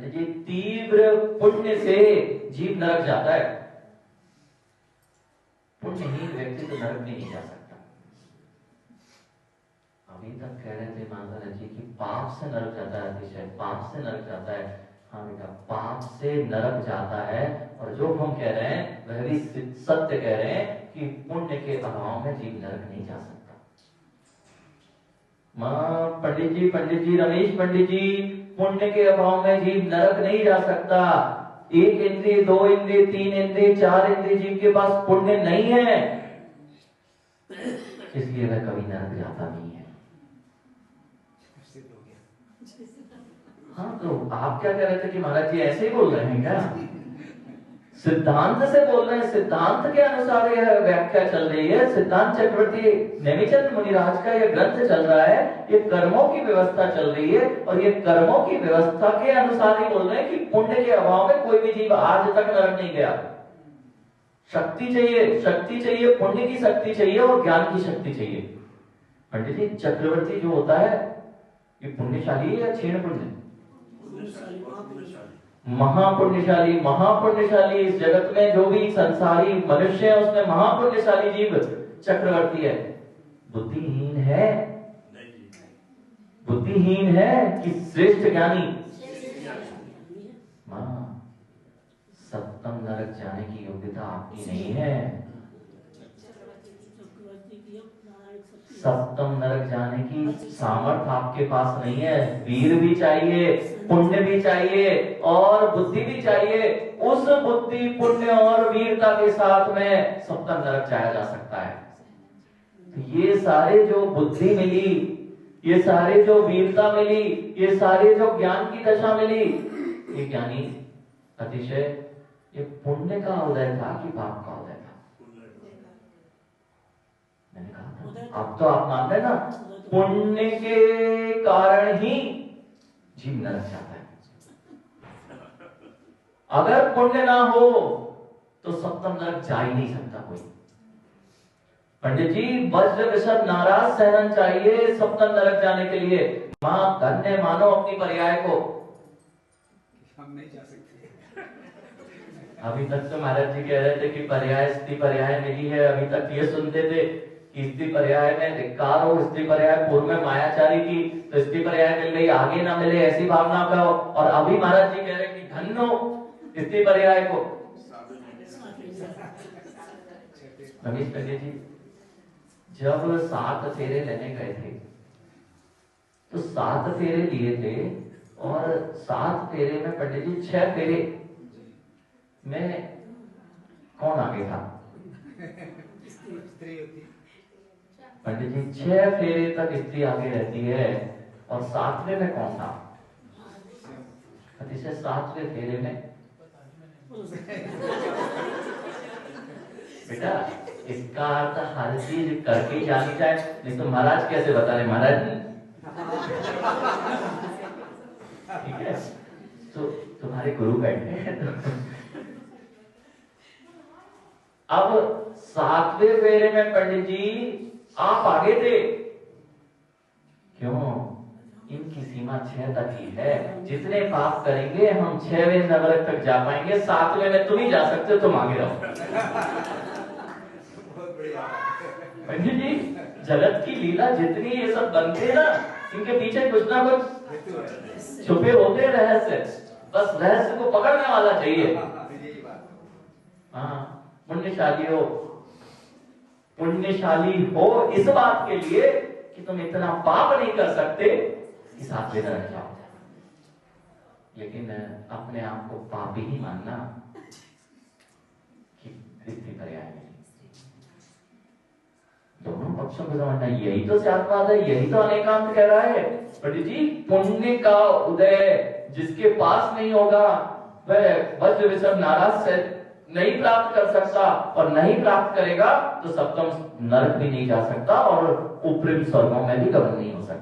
पंडित जी तीव्र पुण्य से जीव नरक जाता है, पुण्यहीन व्यक्ति तो नरक में नहीं जा सकता। अभी तक कह रहे थे माता जी की पाप से नरक जाता है, अतिशय पाप से नरक जाता है। हाँ बेटा, पाप से नरक जाता है, और जो हम कह रहे हैं वह भी सत्य कह रहे हैं कि पुण्य के अभाव में जीव नरक नहीं जा सकता। मां पंडित जी रमेश पंडित जी, पुण्य के अभाव में जीव नरक नहीं जा सकता। 1 इंद्रिय 2 इंद्रिय 3 इंद्रिय 4 इंद्रिय जीव के पास पुण्य नहीं है, इसलिए वह कभी नरक जाता नहीं है। हाँ, तो आप क्या कह रहे थे कि महाराज जी ऐसे ही बोल रहे हैं क्या? सिद्धांत से बोल रहे हैं, सिद्धांत के अनुसार यह व्याख्या चल रही है। सिद्धांत चक्रवर्ती नेमिचंद मुनिराज का यह ग्रंथ चल रहा है, ये कर्मों की व्यवस्था चल रही है, और ये कर्मों की व्यवस्था के अनुसार ही बोल रहे हैं कि पुण्य के अभाव में कोई भी जीव आज तक नरक नहीं गया। शक्ति चाहिए, पुण्य की शक्ति चाहिए और ज्ञान की शक्ति चाहिए। पंडित जी चक्रवर्ती जो होता है ये पुण्यशाली है या क्षीण पुण्य? महापुण्यशाली। महापुण्यशाली इस जगत में जो भी संसारी मनुष्य है उसमें महापुण्यशाली जीव चक्रवर्ती है। बुद्धिहीन है, बुद्धिहीन है कि श्रेष्ठ ज्ञानी? मां, सप्तम नरक जाने की योग्यता आपकी नहीं है। सप्तम नरक जाने की सामर्थ्य आपके पास नहीं है। वीर भी चाहिए, पुण्य भी चाहिए और बुद्धि भी चाहिए। उस बुद्धि, पुण्य और वीरता के साथ में सप्तम नरक जाया जा सकता है। ये सारे जो बुद्धि मिली, ये सारे जो वीरता मिली, ये सारे जो ज्ञान की दशा मिली, ये ज्ञानी अतिशय ये पुण्य का उदय था कि पाप का उदय था? मैंने कहा था, अब तो आप मान रहे ना, पुण्य के कारण ही जीव नरक जाता है। अगर पुण्य ना हो तो सप्तम नरक जा ही नहीं सकता कोई। पंडित जी वज्र विषद नाराज सहन चाहिए सप्तम नरक जाने के लिए। मां धन्य मानो अपनी पर्याय को। हम नहीं जा सकते। अभी तक तो महाराज जी कह रहे थे कि पर्याय स्त्री पर्याय मिली है, अभी तक ये सुनते थे कि स्त्री पर्याय में धिक्कार हो, स्त्री पर्याय पूर्व में मायाचारी की तो स्त्री पर्याय मिल गई, आगे ना मिले ऐसी भावना का हो, और अभी महाराज जी कह रहे हैं कि धन्य हो स्त्री पर्याय को। रमेश पंडित जी जब 7 फेरे लेने गए थे तो 7 फेरे लिए थे, और 7 फेरे में पंडित जी 6 फेरे में कौन आगे था? पंडित जी 6 फेरे तक स्त्री आगे रहती है, और 7वें में कौन था? अतिशय 7वें फेरे में बेटा, इसका अर्थ हर चीज करके ही जानी चाहिए, नहीं तो महाराज कैसे बता रहे? महाराज ठीक है, तो तुम्हारे गुरु बैठे हैं अब 7वें फेरे में पंडित जी आप आगे थे, क्यों? इनकी सीमा 6 तक ही है। जितने पाप करेंगे हम 6वें नरक तक जा पाएंगे, 7वें में तुम ही जा सकते हो, तुम आगे रहो। पंडित जी जगत की लीला जितनी ये सब बनते हैं ना, इनके पीछे कुछ ना कुछ छुपे होते रहस्य, बस रहस्य को पकड़ने वाला चाहिए। हाँ, पुण्यशाली हो इस बात के लिए कि तुम इतना पाप नहीं कर सकते कि 7वें नरक जाओ, लेकिन अपने आप को पापी ही मानना कि स्त्री पर्याय नहीं। दोनों पक्षों को समझना, यही तो शास्त्रवाद है, यही तो अनेकांत कह रहा है। पंडित जी पुण्य का उदय जिसके पास नहीं होगा वह वज्र विषद नाराज से नहीं प्राप्त कर सकता, और नहीं प्राप्त करेगा तो सप्तम नरक भी नहीं जा सकता और ऊपरी स्वर्गों में भी गमन नहीं हो सकता।